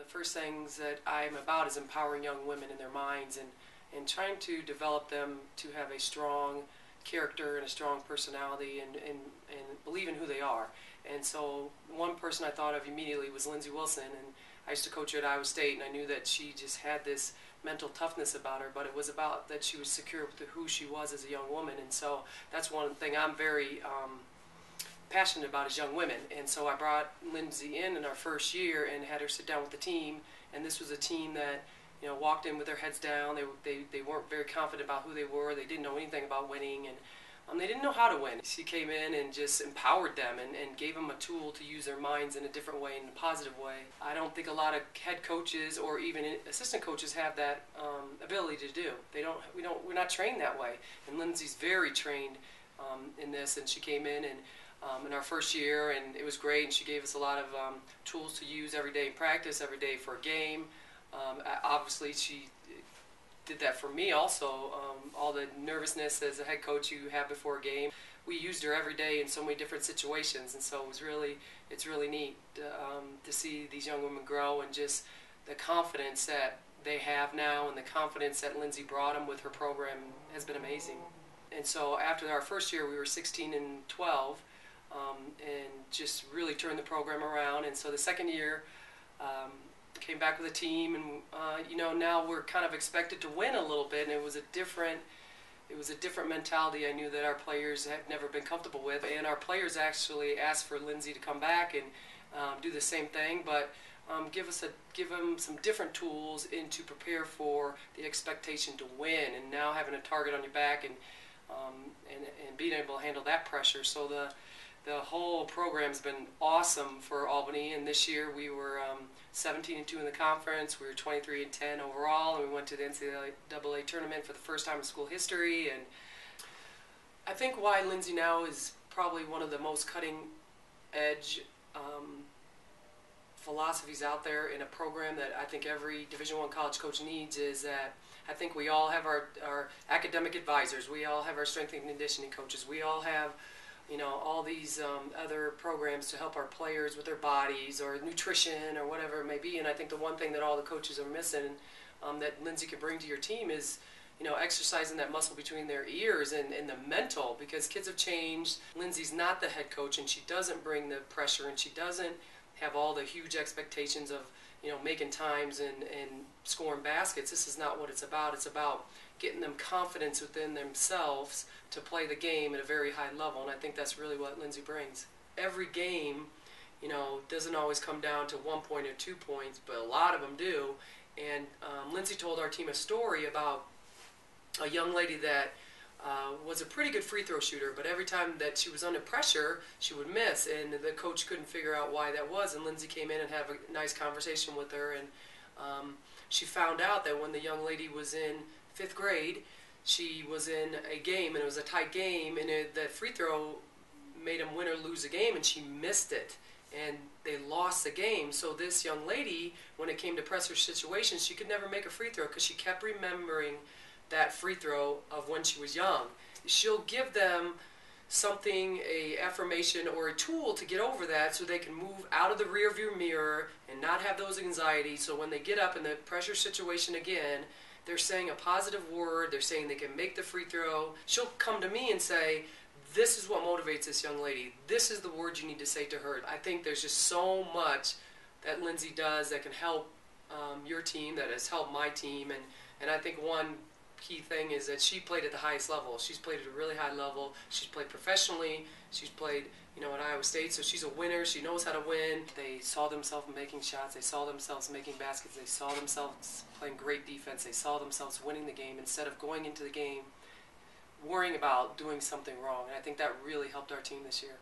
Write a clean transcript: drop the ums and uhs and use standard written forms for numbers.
the first things that I'm about is empowering young women in their minds and trying to develop them to have a strong character and a strong personality and believe in who they are. And so one person I thought of immediately was Lindsey Wilson, and I used to coach her at Iowa State, and I knew that she just had this mental toughness about her, but it was about that she was secure with who she was as a young woman. And so that's one thing I'm very passionate about is young women. And so I brought Lindsey in our first year and had her sit down with the team, and this was a team that walked in with their heads down. They weren't very confident about who they were. They didn't know anything about winning, and they didn't know how to win. She came in and just empowered them and gave them a tool to use their minds in a different way, in a positive way. I don't think a lot of head coaches or even assistant coaches have that ability to do. We're not trained that way. And Lindsey's very trained in this, and she came in our first year, and it was great. And she gave us a lot of tools to use every day in practice, every day for a game. Obviously, she did that for me also. All the nervousness as a head coach you have before a game, we used her every day in so many different situations, and so it's really neat to see these young women grow, and just the confidence that they have now and the confidence that Lindsey brought them with her program has been amazing. And so after our first year, we were 16-12, and just really turned the program around. And so the second year, came back with a team, and now we're kind of expected to win a little bit, and it was a different mentality I knew that our players had never been comfortable with. And our players actually asked for Lindsey to come back and do the same thing, but give them some different tools to prepare for the expectation to win, and now having a target on your back and being able to handle that pressure. So the whole program's been awesome for Albany, and this year we were 17-2 in the conference. We were 23-10 overall, and we went to the NCAA tournament for the first time in school history. And I think why Lindsey now is probably one of the most cutting-edge philosophies out there in a program that I think every Division I college coach needs is that I think we all have our academic advisors. We all have our strength and conditioning coaches. We all have all these other programs to help our players with their bodies or nutrition or whatever it may be. And I think the one thing that all the coaches are missing that Lindsey can bring to your team is exercising that muscle between their ears and the mental, because kids have changed. Lindsey's not the head coach, and she doesn't bring the pressure, and she doesn't have all the huge expectations of making times and scoring baskets. This is not what it's about. It's about getting them confidence within themselves to play the game at a very high level, and I think that's really what Lindsey brings. Every game, doesn't always come down to 1 point or 2 points, but a lot of them do. And Lindsey told our team a story about a young lady that was a pretty good free throw shooter, but every time that she was under pressure, she would miss, and the coach couldn't figure out why that was. And Lindsey came in and had a nice conversation with her, and she found out that when the young lady was in 5th grade, she was in a game, and it was a tight game, and that free throw made him win or lose a game, and she missed it, and they lost the game. So this young lady, when it came to pressure situations, she could never make a free throw because she kept remembering that free throw of when she was young. She'll give them something, a affirmation or a tool to get over that, so they can move out of the rearview mirror and not have those anxieties. So when they get up in the pressure situation again, they're saying a positive word. They're saying they can make the free throw. She'll come to me and say, this is what motivates this young lady. This is the word you need to say to her. I think there's just so much that Lindsey does that can help your team, that has helped my team. And I think one key thing is that she played at the highest level. She's played at a really high level. She's played professionally. She's played at Iowa State, so she's a winner. She knows how to win. They saw themselves making shots. They saw themselves making baskets. They saw themselves playing great defense. They saw themselves winning the game instead of going into the game worrying about doing something wrong. And I think that really helped our team this year.